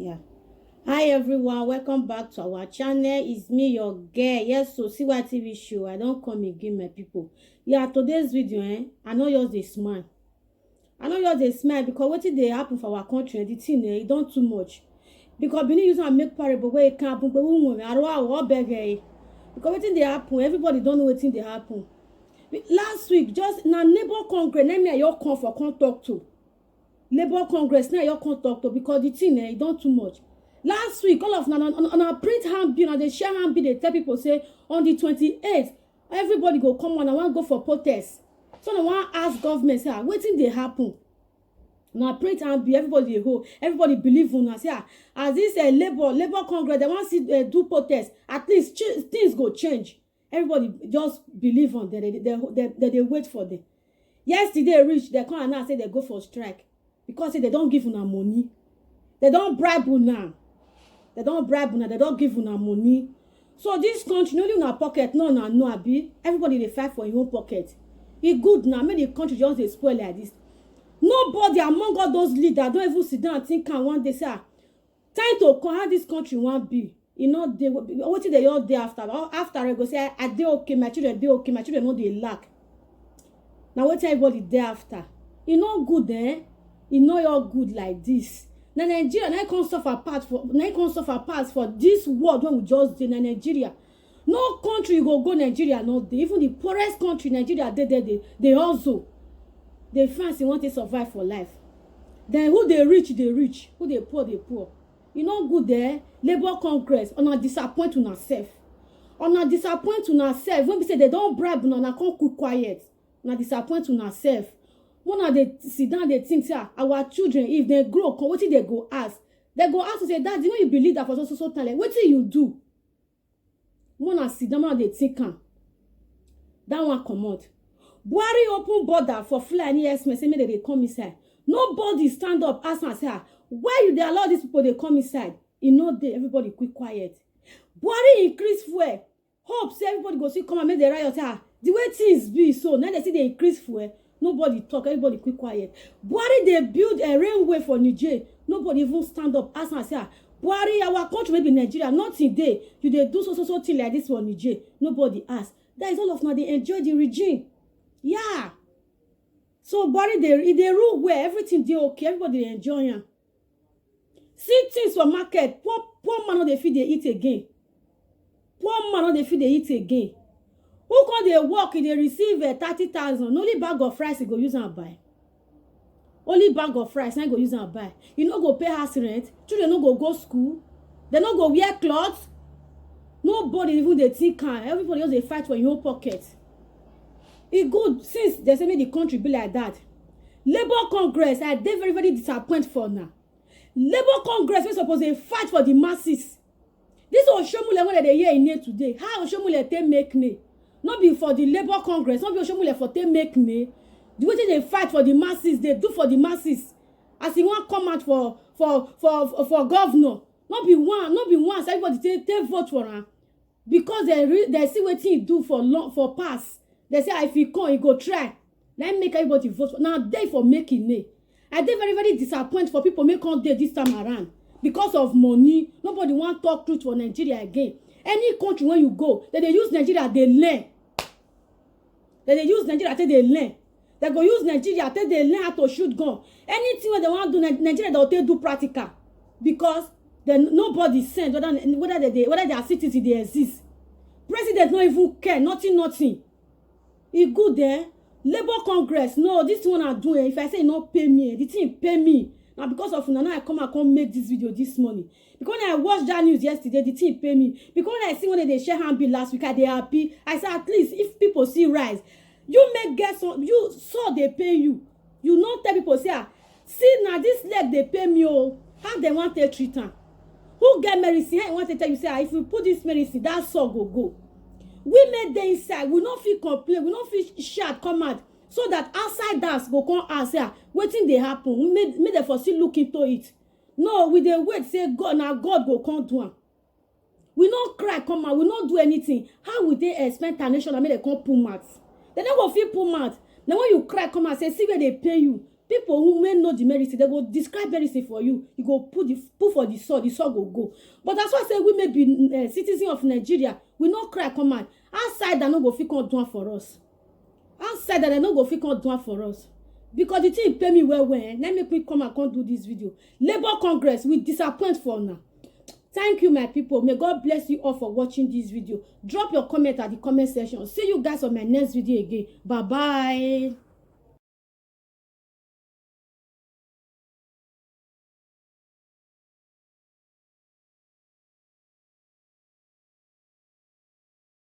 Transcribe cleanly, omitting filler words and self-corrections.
Yeah. Hi everyone, welcome back to our channel. It's me, your girl. Yes, so see what TV show. I don't come again, my people. Yeah, today's video, I know yours dey smile. I know yours dey smile because what they happen for our country, the thing, it don't too much. Because Benin use and make parable where it can't happen, but we beg. Because what they happen, everybody don't know what they happen. Last week, just na neighbor congress, let me your come for come talk to. Labour Congress now you can't talk to because the thing it don't too much. Last week, all of on our print handbill, on the share handbill, they tell people say on the 28th, everybody go come on. I want to go for protest. So I want to ask government, say, waiting they happen. Now print handbill, everybody hold, everybody believe on us. Yeah, as this Labour Congress, they want to see do protest. At least things go change. Everybody just believe on that. They wait for them. Yesterday reach, they come and now say they go for strike. Because they don't give una money. They don't bribe una. They don't bribe una. They don't give una money. So this country, no in our pocket, no, abi. Everybody they fight for your own pocket. It good now. Make the country just they spoil like this. Nobody among all those leaders don't even sit down and think and one day say, time to come how this country won't be. You know, what they all day after. After I go say, I dey okay, my children dey okay, my children know they lack. Now what everybody day after? You know good, you know you're good like this. Now Nigeria, now can't suffer parts for this world when we just did in Nigeria. No country you go Nigeria, not they. Even the poorest country, Nigeria, they also they fancy want to survive for life. Then who they rich, who they poor, they poor. You know good there, Labour Congress, on a disappoint on herself. On a disappoint on herself. When we say they don't bribe, on a can't keep quiet. On a disappoint on herself. One of they sit down, they think, say, our children, if they grow, what did they go ask? They go ask to say, Dad, you know you believe that for so talent. What do you do? One of sit down, they think, that one come out. Buhari open border for Fulani Express, say, maybe they come inside. Nobody stand up, ask and say, why you they allow these people they come inside? You know, everybody quick quiet. Buhari increase fuel. Hope, say, everybody go see, come and make the riot, say, the way things be, so now they see they increase fuel. Nobody talk, everybody quick quiet. Buhari they build a railway for Niger. Nobody even stand up, ask and say, Buhari, our country maybe Nigeria, not today. You they do so thing like this for Niger. Nobody ask. That is all of now. They enjoy the regime. Yeah. So Buhari they rule where everything they okay, everybody they enjoy ya. See things for market. Poor man they feed they eat again. Poor man they feed they eat again. Who can they work if they receive 30,000? Only bag of rice they go use and buy. Only bag of rice they go use and buy. You no go pay house rent. Children no go school. They no go wear clothes. Nobody even they think can. Everybody else they fight for your own pocket. It good since they say make the country be like that. Labour Congress, they very, very disappointed for now. Labour Congress is supposed to fight for the masses. This Oshomule what they hear in here today. How Oshomule they make me? Not be for the Labour Congress, not be Oshomule for they make me. The way they fight for the masses, they do for the masses. As he want come out for governor, not be one. So everybody they vote for him because they see what he do for pass. They say if he come, he go try. Let make everybody vote for. Now they for making it. I they very, very disappointed for people make on day this time around because of money. Nobody want talk truth for Nigeria again. Any country when you go, they use Nigeria, they learn. They use Nigeria till they learn. They go use Nigeria till they learn how to shoot gun. Anything where they want to do Nigeria, they'll do practical. Because then nobody send whether their citizens they exist. President not even care, nothing. It good there. Labour Congress, no, this one I do. If I say not pay me, the thing pay me. Now because of now I come make this video this morning. Because when I watched that news yesterday, the team pay me. Because when I see when they share handbill last week, I they happy. I said at least if people see rise, you make guess on you saw they pay you. You not tell people say, see now this leg they pay me oh. How they want to treat them? Who get medicine? I want to tell you say if we put this medicine, that saw go. We made the inside. We not feel complain. We not feel shout come out. So that outsiders go come and say, waiting they happen. We made them for still look into it. No, we dey wait, say God, now God go come do am. We not cry, come out, we not do anything. How would they expect our nation and make them come pull mouth? They don't go feel pull mouth. Now when you cry, come out, say, see where they pay you. people who may know the medicine, they go describe medicine for you. You go put for the sword go go. But that's why I say we may be citizen of Nigeria. We no cry come out. Outside that no go fit come do for us. Outside that they no go fit come do for us. Because the thing pay me well. Let me quick come and come do this video. Labour Congress, we disappoint for now. Thank you, my people. May God bless you all for watching this video. Drop your comment at the comment section. See you guys on my next video again. Bye-bye.